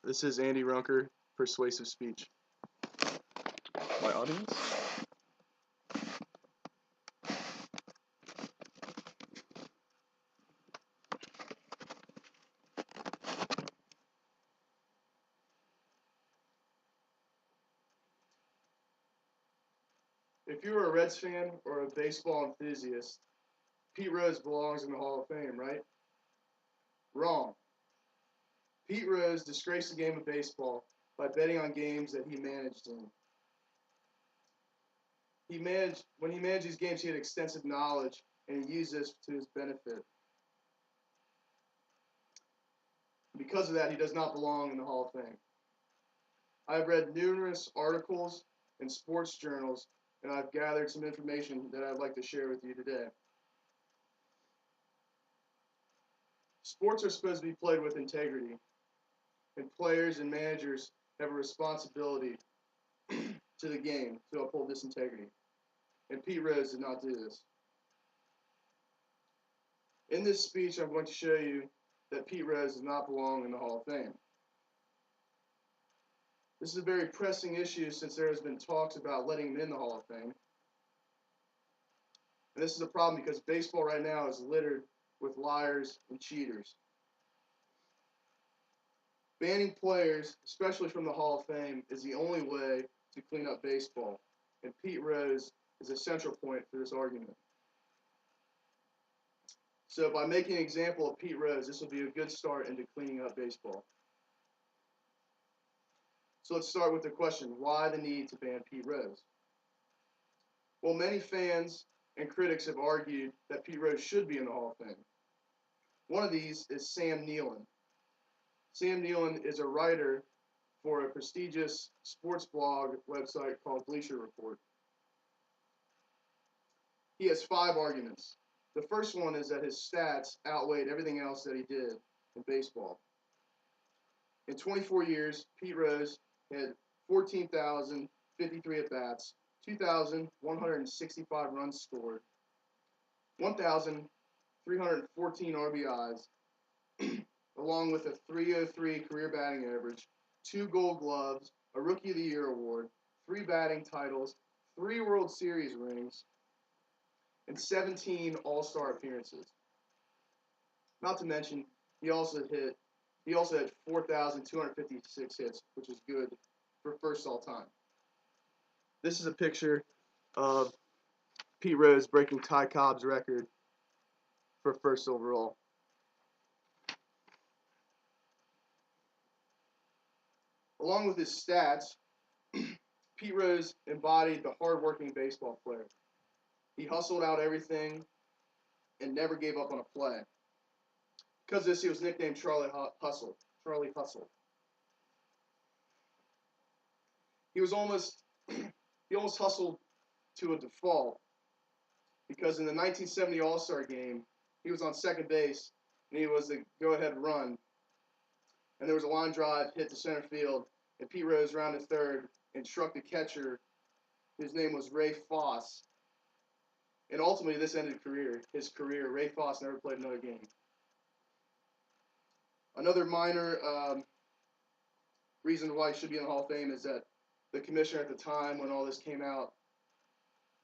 This is Andy Runker, Persuasive Speech. My audience? If you are a Reds fan or a baseball enthusiast, Pete Rose belongs in the Hall of Fame, right? Wrong. Pete Rose disgraced the game of baseball by betting on games that he managed in. When he managed these games, he had extensive knowledge, and he used this to his benefit. Because of that, he does not belong in the Hall of Fame. I have read numerous articles in sports journals, and I've gathered some information that I'd like to share with you today. Sports are supposed to be played with integrity, and players and managers have a responsibility to the game to uphold this integrity. And Pete Rose did not do this. In this speech, I'm going to show you that Pete Rose does not belong in the Hall of Fame. This is a very pressing issue since there has been talks about letting him in the Hall of Fame. And this is a problem because baseball right now is littered with liars and cheaters. Banning players, especially from the Hall of Fame, is the only way to clean up baseball. And Pete Rose is a central point for this argument. So by making an example of Pete Rose, this will be a good start into cleaning up baseball. So let's start with the question, why the need to ban Pete Rose? Well, many fans and critics have argued that Pete Rose should be in the Hall of Fame. One of these is Sam Nealon. Sam Nealon is a writer for a prestigious sports blog website called Bleacher Report. He has 5 arguments. The first one is that his stats outweighed everything else that he did in baseball. In 24 years, Pete Rose had 14,053 at-bats, 2,165 runs scored, 1,314 RBIs, along with a .303 career batting average, 2 Gold Gloves, a Rookie of the Year award, 3 batting titles, 3 World Series rings, and 17 All-Star appearances. Not to mention, he also had 4,256 hits, which is good for first all time. This is a picture of Pete Rose breaking Ty Cobb's record for first overall. Along with his stats, Pete Rose embodied the hard-working baseball player. He hustled out everything and never gave up on a play. Because of this, he was nicknamed Charlie Hustle. He almost hustled to a default because in the 1970 All-Star game, he was on second base and he was the go-ahead run. And there was a line drive hit to center field, and Pete Rose rounded third and struck the catcher. His name was Ray Foss. And ultimately, this ended his career. Ray Foss never played another game. Another minor reason why he should be in the Hall of Fame is that the commissioner at the time, when all this came out,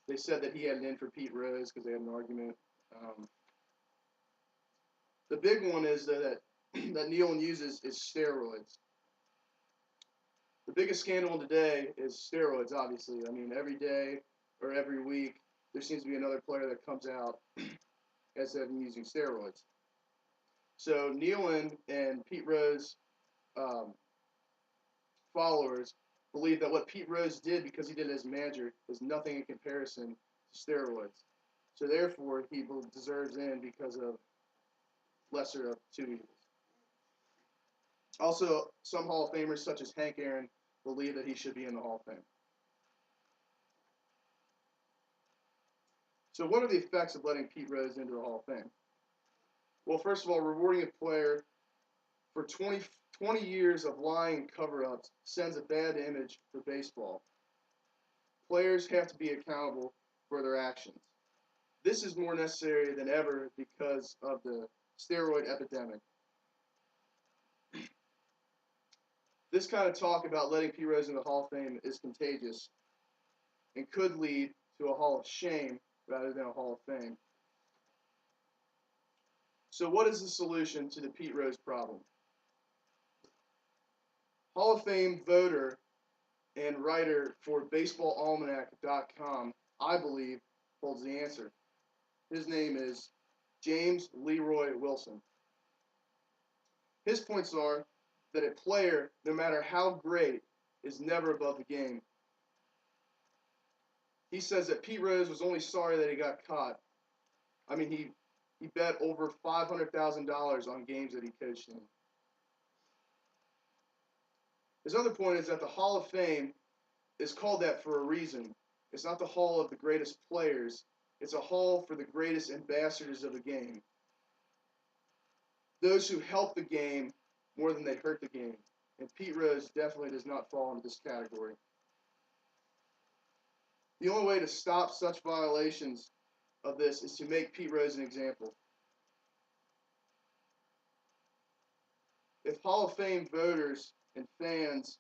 they said that he had an in for Pete Rose because they had an argument. The big one is that Nealon uses is steroids. The biggest scandal today is steroids, obviously. I mean, every day or every week, there seems to be another player that comes out as they've been using steroids. So Nealon and Pete Rose followers believe that what Pete Rose did because he did it as manager is nothing in comparison to steroids. So therefore, he deserves in because of lesser of 2 evils. Also, some Hall of Famers, such as Hank Aaron, believe that he should be in the Hall of Fame. So what are the effects of letting Pete Rose into the Hall of Fame? Well, first of all, rewarding a player for 20 years of lying and cover-ups sends a bad image for baseball. Players have to be accountable for their actions. This is more necessary than ever because of the steroid epidemic. This kind of talk about letting Pete Rose in the Hall of Fame is contagious and could lead to a Hall of Shame rather than a Hall of Fame. So what is the solution to the Pete Rose problem? Hall of Fame voter and writer for BaseballAlmanac.com, I believe, holds the answer. His name is James Leroy Wilson. His points are that a player, no matter how great, is never above the game. He says that Pete Rose was only sorry that he got caught. I mean, he bet over $500,000 on games that he coached in. His other point is that the Hall of Fame is called that for a reason. It's not the hall of the greatest players. It's a hall for the greatest ambassadors of the game. Those who help the game more than they hurt the game. And Pete Rose definitely does not fall into this category. The only way to stop such violations of this is to make Pete Rose an example. If Hall of Fame voters and fans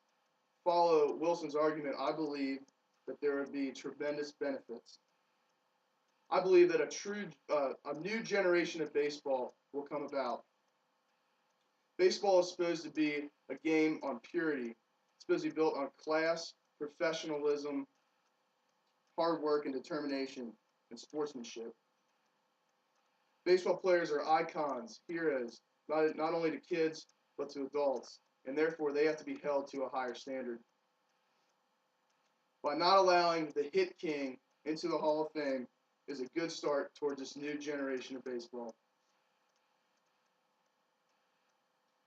follow Wilson's argument, I believe that there would be tremendous benefits. I believe that a new generation of baseball will come about. Baseball is supposed to be a game on purity. It's supposed to be built on class, professionalism, hard work, and determination, and sportsmanship. Baseball players are icons, heroes, not only to kids, but to adults, and therefore they have to be held to a higher standard. By not allowing the hit king into the Hall of Fame is a good start towards this new generation of baseball.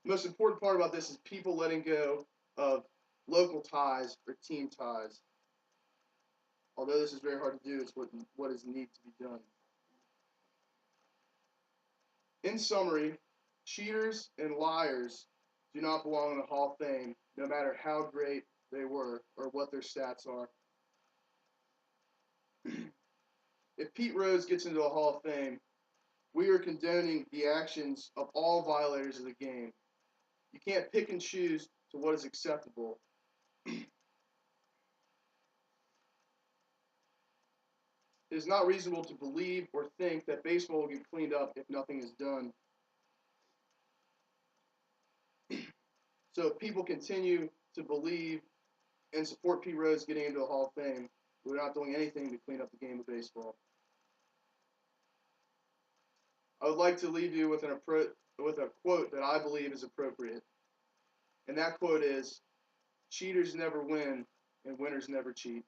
The most important part about this is people letting go of local ties or team ties. Although this is very hard to do, it's what is needed to be done. In summary, cheaters and liars do not belong in the Hall of Fame, no matter how great they were or what their stats are. If Pete Rose gets into the Hall of Fame, we are condoning the actions of all violators of the game. You can't pick and choose to what is acceptable. It is not reasonable to believe or think that baseball will get cleaned up if nothing is done. So if people continue to believe and support Pete Rose getting into the Hall of Fame, we're not doing anything to clean up the game of baseball. I would like to leave you with a quote that I believe is appropriate. And that quote is, "Cheaters never win, and winners never cheat."